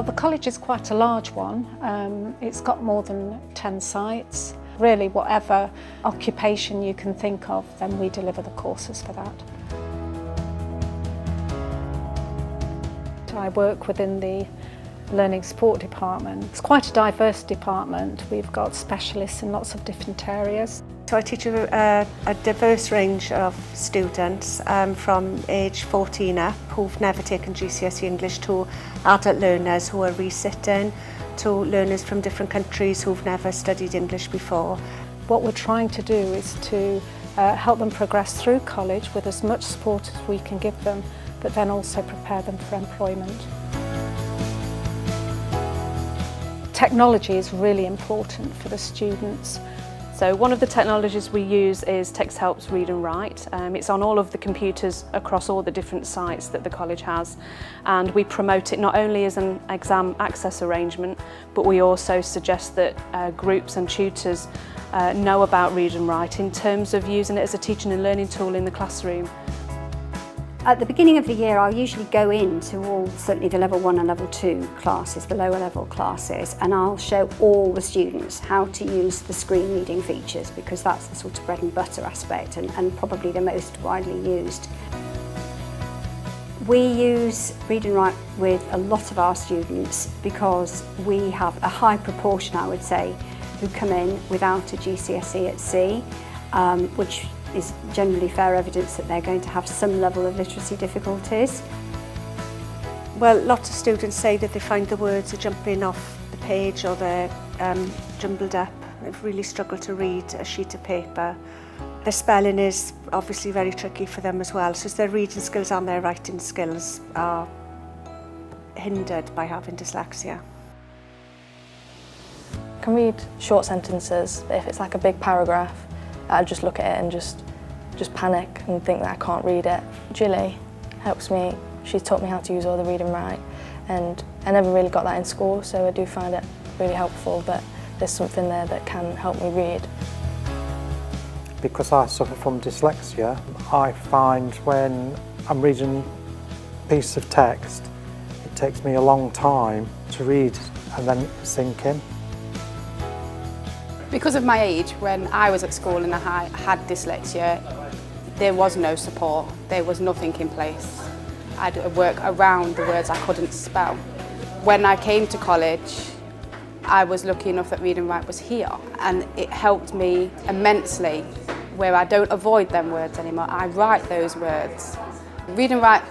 the college is quite a large one. It's got more than 10 sites. Really, whatever occupation you can think of, then we deliver the courses for that. I work within the Learning Support department. It's quite a diverse department. We've got specialists in lots of different areas. So I teach a diverse range of students from age 14 up who've never taken GCSE English to adult learners who are resitting, to learners from different countries who've never studied English before. What we're trying to do is to help them progress through college with as much support as we can give them, but then also prepare them for employment. Technology is really important for the students. So one of the technologies we use is Text Helps Read and Write. It's on all of the computers across all the different sites that the college has, and we promote it not only as an exam access arrangement, but we also suggest that groups and tutors know about Read and Write in terms of using it as a teaching and learning tool in the classroom. At the beginning of the year, I'll usually go into all, certainly the level 1 and level 2 classes, the lower level classes, and I'll show all the students how to use the screen reading features, because that's the sort of bread and butter aspect and probably the most widely used. We use Read and Write with a lot of our students because we have a high proportion, I would say, who come in without a GCSE at C, which is generally fair evidence that they're going to have some level of literacy difficulties. Well, lots of students say that they find the words are jumping off the page or they're jumbled up. They've really struggled to read a sheet of paper. Their spelling is obviously very tricky for them as well, so their reading skills and their writing skills are hindered by having dyslexia. I can read short sentences, but if it's like a big paragraph, I just look at it and just panic and think that I can't read it. Julie helps me. She's taught me how to use all the Read and Write, and I never really got that in school, so I do find it really helpful that there's something there that can help me read. Because I suffer from dyslexia, I find when I'm reading a piece of text, it takes me a long time to read and then sink in. Because of my age, when I was at school and I had dyslexia, there was no support, there was nothing in place. I had to work around the words I couldn't spell. When I came to college, I was lucky enough that Read and Write was here, and it helped me immensely, where I don't avoid them words anymore, I write those words. Read and Write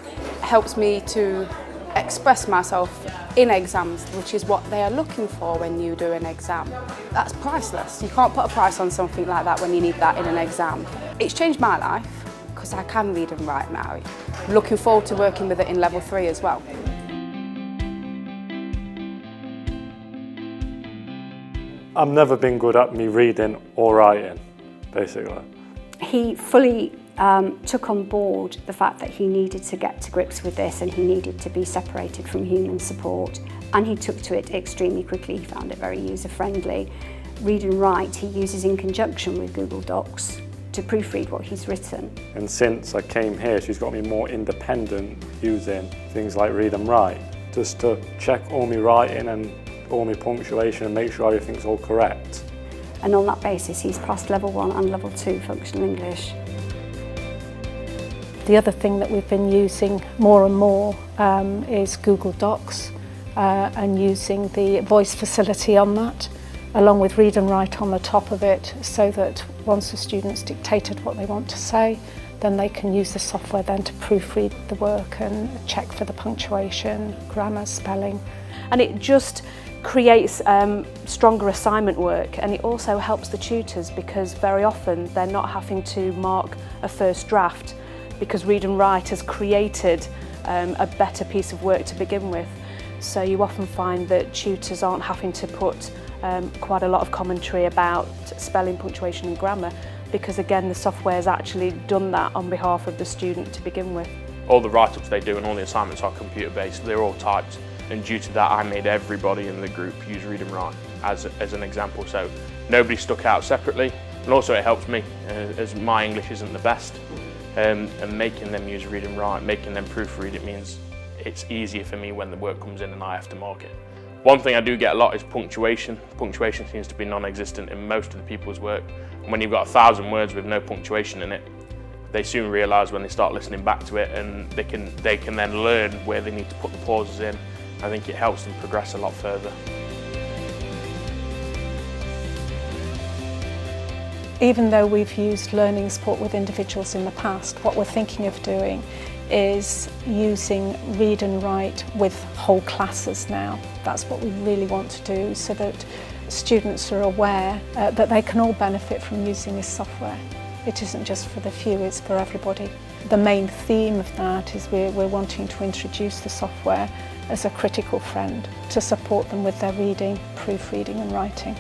helps me to express myself in exams, which is what they are looking for when you do an exam. That's priceless. You can't put a price on something like that when you need that in an exam. It's changed my life because I can read and write now. I'm looking forward to working with it in level 3 as well. I've never been good at me reading or writing, basically. He fully took on board the fact that he needed to get to grips with this and he needed to be separated from human support, and he took to it extremely quickly. He found it very user-friendly. Read and Write he uses in conjunction with Google Docs to proofread what he's written. And since I came here, she's got me more independent using things like Read and Write, just to check all my writing and all my punctuation and make sure everything's all correct. And on that basis he's passed level 1 and level 2 functional English. The other thing that we've been using more and more is Google Docs and using the voice facility on that, along with Read and Write on the top of it, so that once the student's dictated what they want to say, then they can use the software then to proofread the work and check for the punctuation, grammar, spelling. And it just creates stronger assignment work, and it also helps the tutors because very often they're not having to mark a first draft, because Read and Write has created a better piece of work to begin with. So you often find that tutors aren't having to put quite a lot of commentary about spelling, punctuation and grammar, because again the software has actually done that on behalf of the student to begin with. All the write-ups they do and all the assignments are computer-based, they're all typed, and due to that I made everybody in the group use Read and Write as an example, so nobody stuck out separately, and also it helps me as my English isn't the best. And making them use Read and Write, making them proofread, it means it's easier for me when the work comes in and I have to mark it. One thing I do get a lot is punctuation. Punctuation seems to be non-existent in most of the people's work. And when you've got 1,000 words with no punctuation in it, they soon realise when they start listening back to it, and they can then learn where they need to put the pauses in. I think it helps them progress a lot further. Even though we've used learning support with individuals in the past, what we're thinking of doing is using Read and Write with whole classes now. That's what we really want to do, so that students are aware that they can all benefit from using this software. It isn't just for the few, it's for everybody. The main theme of that is we're wanting to introduce the software as a critical friend to support them with their reading, proofreading and writing.